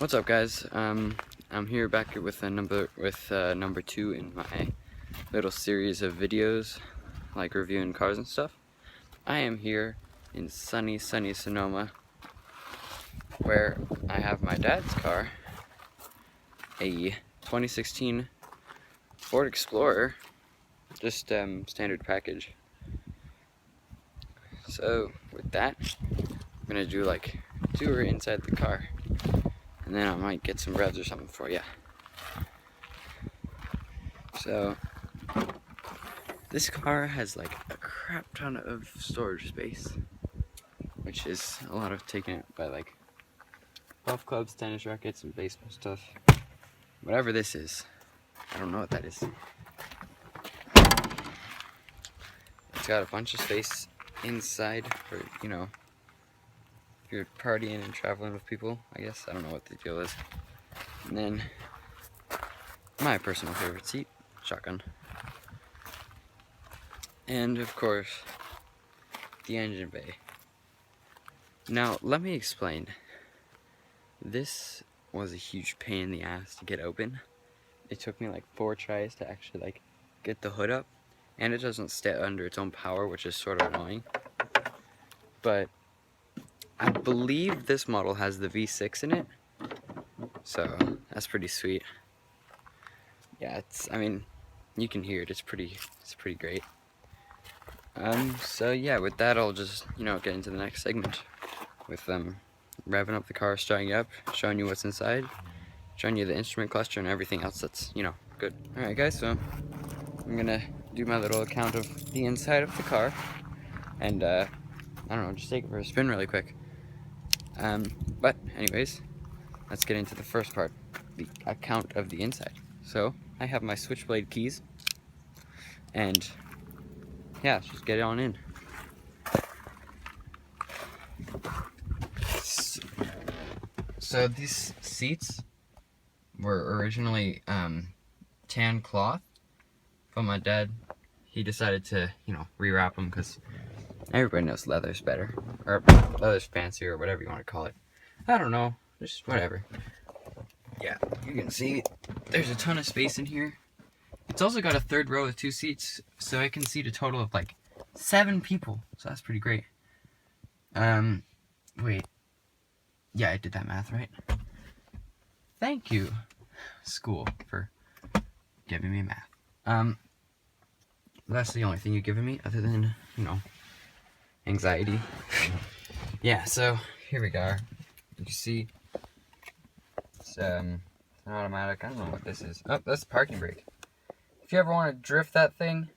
What's up, guys? I'm here back with number 2 in my little series of videos, like reviewing cars and stuff. I am here in sunny Sonoma, where I have my dad's car, a 2016 Ford Explorer, just standard package. So with that, I'm gonna do like a tour inside the car. And then I might get some revs or something for you. So, this car has like a crap ton of storage space, which is a lot of taken up by like golf clubs, tennis rackets, and baseball stuff. Whatever this is, I don't know what that is. It's got a bunch of space inside for, you know, if you're partying and traveling with people, I guess. I don't know what the deal is. And then, my personal favorite seat, shotgun. And of course, the engine bay. Now, let me explain. This was a huge pain in the ass to get open. It took me like 4 tries to actually like get the hood up, and it doesn't stay under its own power, which is sort of annoying. But I believe this model has the V6 in it, so that's pretty sweet. Yeah, I mean, you can hear it. It's pretty great. So yeah, with that, I'll just, get into the next segment with revving up the car, starting it up, showing you what's inside, showing you the instrument cluster and everything else that's, good. Alright guys, so I'm gonna do my little account of the inside of the car, and I don't know, just take it for a spin really quick. But anyways, let's get into the first part, the account of the inside. So, I have my switchblade keys, and yeah, let's just get it on in. So these seats were originally tan cloth, but my dad, he decided to, rewrap them because everybody knows leather's better, or leather's fancier, or whatever you want to call it. I don't know, just whatever. Yeah, you can see there's a ton of space in here. It's also got a third row with 2 seats, so I can seat a total of like 7 people, so that's pretty great. Wait. Yeah, I did that math right. Thank you, school, for giving me math. That's the only thing you've given me, other than, anxiety. Yeah, so here we go. You see, it's an automatic. I don't know what this is. Oh, that's the parking brake. If you ever want to drift that thing,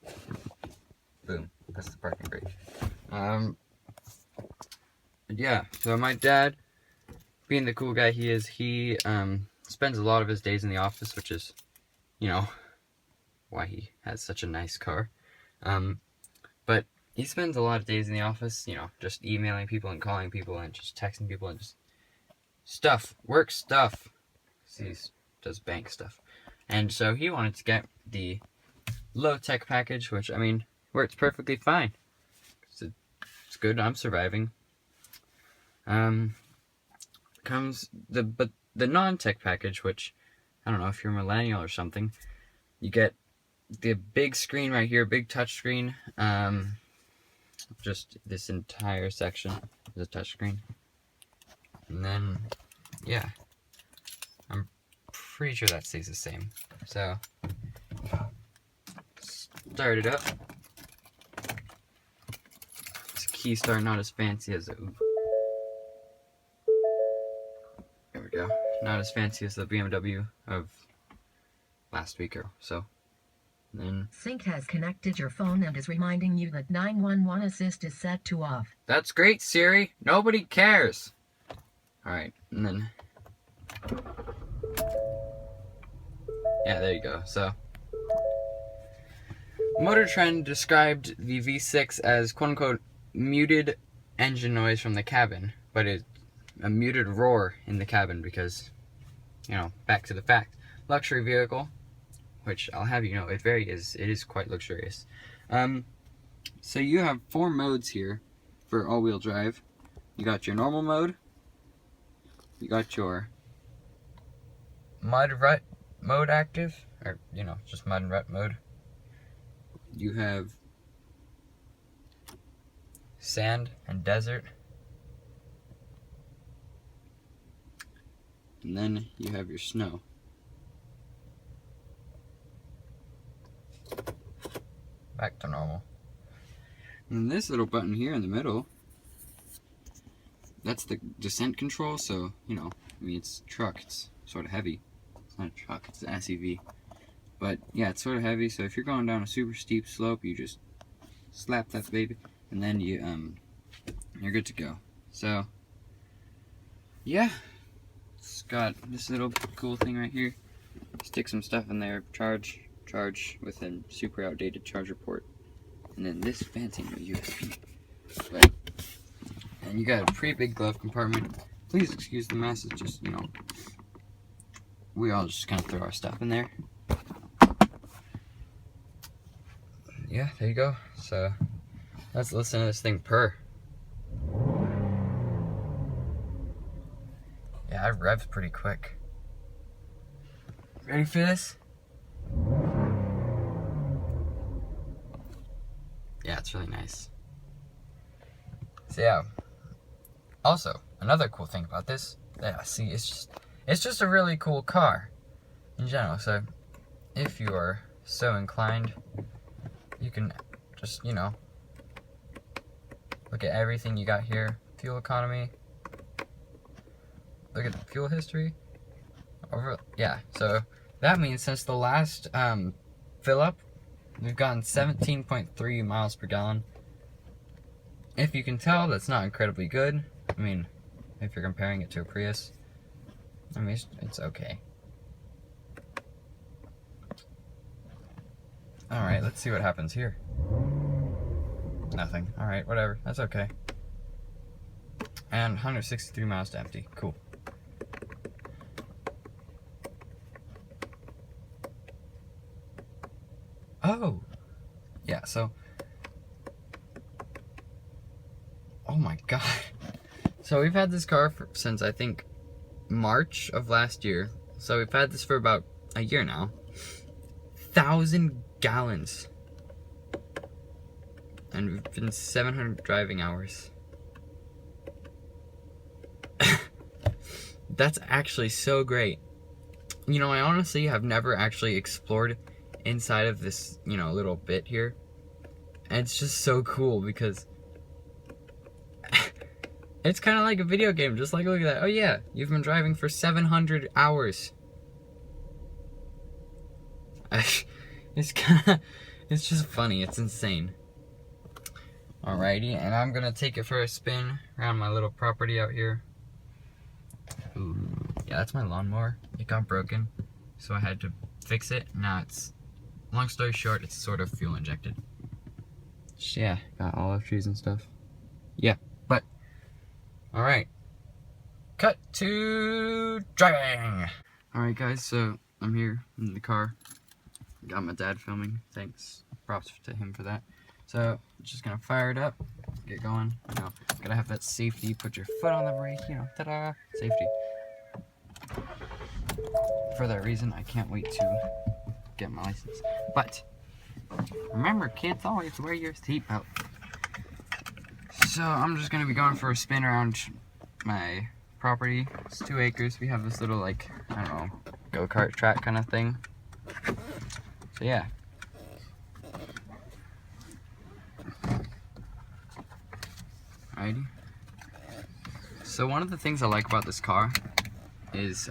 boom, that's the parking brake. Yeah, so my dad, being the cool guy he is, he spends a lot of his days in the office, which is, why he has such a nice car. But he spends a lot of days in the office, just emailing people and calling people and just texting people and just work stuff. He does bank stuff. And so he wanted to get the low-tech package, which, I mean, works perfectly fine. It's good, I'm surviving. Comes the non-tech package, which, I don't know if you're a millennial or something, you get the big screen right here, big touch screen. Just this entire section is a touch screen. And then, yeah, I'm pretty sure that stays the same. So, start it up. It's a key start, not as fancy as the There we go. Not as fancy as the BMW of last week or so. And then Sync has connected your phone and is reminding you that 911 assist is set to off. That's great, Siri. Nobody cares. Alright, and then yeah, there you go. So Motor Trend described the V6 as quote-unquote muted engine noise from the cabin, but it's a muted roar in the cabin because, back to the fact, luxury vehicle, which I'll have you know, it is quite luxurious. So you have 4 modes here for all-wheel drive. You got your normal mode, you got your mud rut mode active, or you know, just mud and rut mode, you have sand and desert, and then you have your snow. Back to normal. And this little button here in the middle, that's the descent control. So, you know, I mean, it's a truck, it's sort of heavy. It's not a truck, it's an SUV. But yeah, it's sort of heavy, so if you're going down a super steep slope, you just slap that baby, and then you're good to go. So yeah, it's got this little cool thing right here. Stick some stuff in there, charge with a super outdated charger port, and then this fancy new USB. But, and you got a pretty big glove compartment. Please excuse the mess, it's just, you know, we all just kind of throw our stuff in there. Yeah, there you go. So let's listen to this thing purr. Yeah, it revs pretty quick. Ready for this? Yeah, it's really nice. So yeah. Also, another cool thing about this, yeah, see, it's just a really cool car in general. So if you are so inclined, you can just, you know, look at everything you got here. Fuel economy. Look at the fuel history. Yeah, so that means since the last fill up, we've gotten 17.3 miles per gallon. If you can tell, that's not incredibly good. I mean, if you're comparing it to a Prius, I mean, it's okay. Alright, let's see what happens here. Nothing. Alright, whatever. That's okay. And 163 miles to empty. Cool. Oh! Yeah, so... Oh my god. So we've had this car since, I think, March of last year. So we've had this for about a year now. 1,000 gallons. And we've been 700 driving hours. That's actually so great. You know, I honestly have never actually explored inside of this, you know, little bit here. And it's just so cool because it's kind of like a video game. Just like, look at that. Oh yeah, you've been driving for 700 hours. It's just funny. It's insane. Alrighty, and I'm gonna take it for a spin around my little property out here. Ooh, yeah, that's my lawnmower. It got broken, so I had to fix it. Now it's, long story short, it's sort of fuel injected. Yeah, got olive trees and stuff. Yeah, but alright. Cut to driving. Alright guys, so I'm here in the car. Got my dad filming. Thanks. Props to him for that. So, just gonna fire it up, get going. You know, gotta have that safety, put your foot on the brake, you know, ta-da, safety. For that reason, I can't wait to get my license. But, remember, kids, always wear your seatbelt. So, I'm just gonna be going for a spin around my property. It's 2 acres. We have this little, like, I don't know, go-kart track kind of thing. So, yeah. Alrighty. So one of the things I like about this car is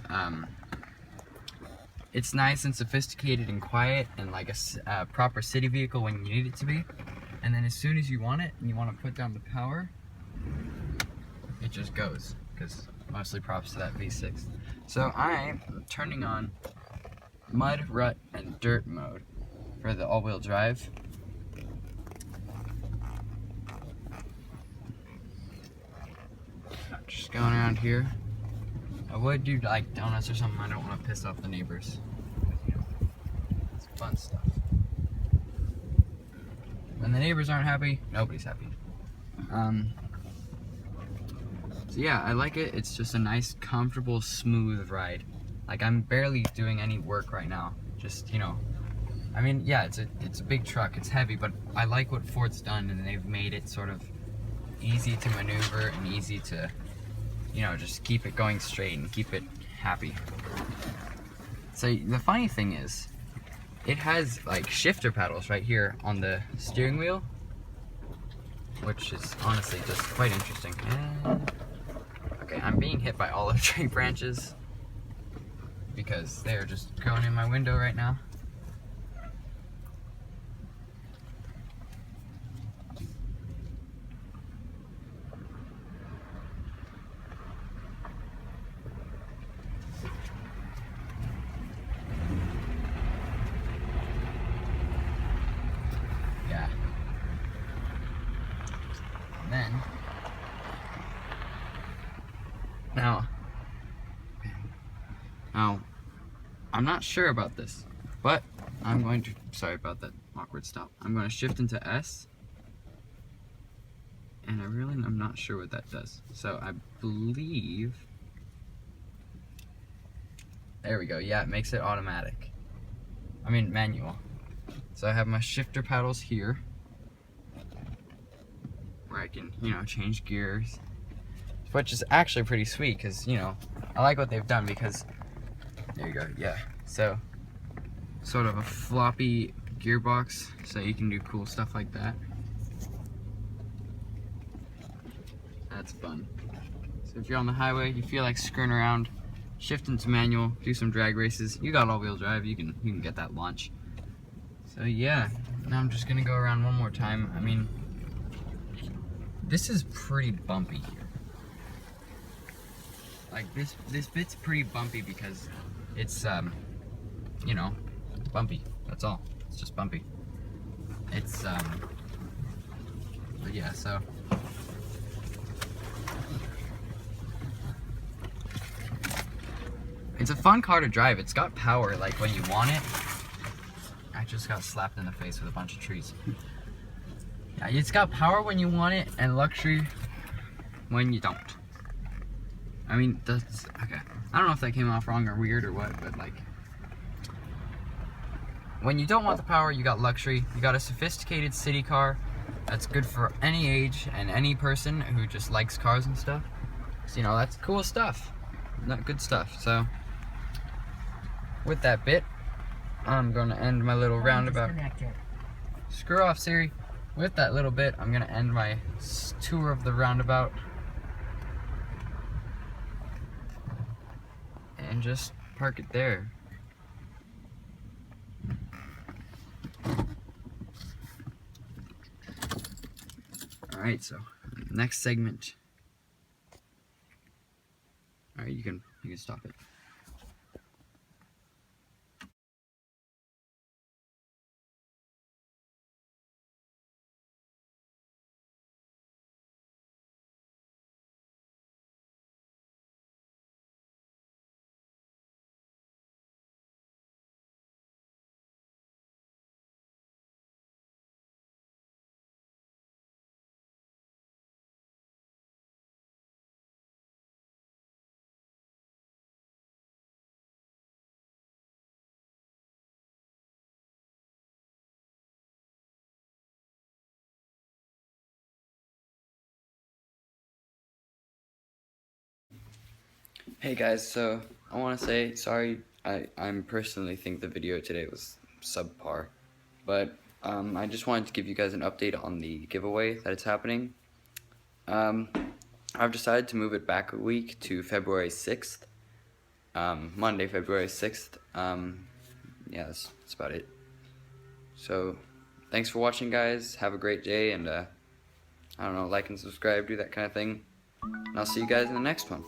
it's nice and sophisticated and quiet and like a proper city vehicle when you need it to be. And then as soon as you want it and you want to put down the power, it just goes. Because mostly props to that V6. So I'm turning on mud, rut, and dirt mode for the all-wheel drive. Just going around here. I would do like donuts or something. I don't want to piss off the neighbors. You know, it's fun stuff. When the neighbors aren't happy, nobody's happy. So yeah, I like it. It's just a nice, comfortable, smooth ride. Like, I'm barely doing any work right now. Just, you know, I mean, yeah, it's a big truck, it's heavy, but I like what Ford's done, and they've made it sort of easy to maneuver and easy to, you know, just keep it going straight and keep it happy. So the funny thing is, it has like shifter paddles right here on the steering wheel, which is honestly just quite interesting. And, okay, I'm being hit by olive tree branches because they're just growing in my window right now. Yeah. And then, now, I'm not sure about this, but I'm going to, sorry about that awkward stop. I'm going to shift into S, and I'm not sure what that does. So I believe, there we go. Yeah, it makes it automatic. I mean manual. So I have my shifter paddles here, where I can, you know, change gears, which is actually pretty sweet because, you know, I like what they've done because, there you go, yeah. So, sort of a floppy gearbox, so you can do cool stuff like that. That's fun. So if you're on the highway, you feel like screwing around, shift into manual, do some drag races. You got all-wheel drive, you can get that launch. So yeah, now I'm just gonna go around one more time. I mean, this is pretty bumpy here. Like this bit's pretty bumpy because it's you know, bumpy. That's all. It's just bumpy. It's but yeah, so it's a fun car to drive. It's got power like when you want it. I just got slapped in the face with a bunch of trees. Yeah, it's got power when you want it and luxury when you don't. I mean, that's okay. I don't know if that came off wrong or weird or what, but like, when you don't want the power, you got luxury. You got a sophisticated city car that's good for any age and any person who just likes cars and stuff. So, you know, that's cool stuff. Not good stuff. So, with that bit, I'm going to end my little roundabout. Screw off, Siri. With that little bit, I'm going to end my tour of the roundabout. And just park it there. Alright, so next segment. Alright, you can stop it. Hey guys, so I want to say sorry. I'm personally think the video today was subpar, but I just wanted to give you guys an update on the giveaway that it's happening. I've decided to move it back a week to February 6th, Monday, February 6th. Yeah, that's about it. So, thanks for watching, guys. Have a great day, and I don't know, like and subscribe, do that kind of thing. And I'll see you guys in the next one.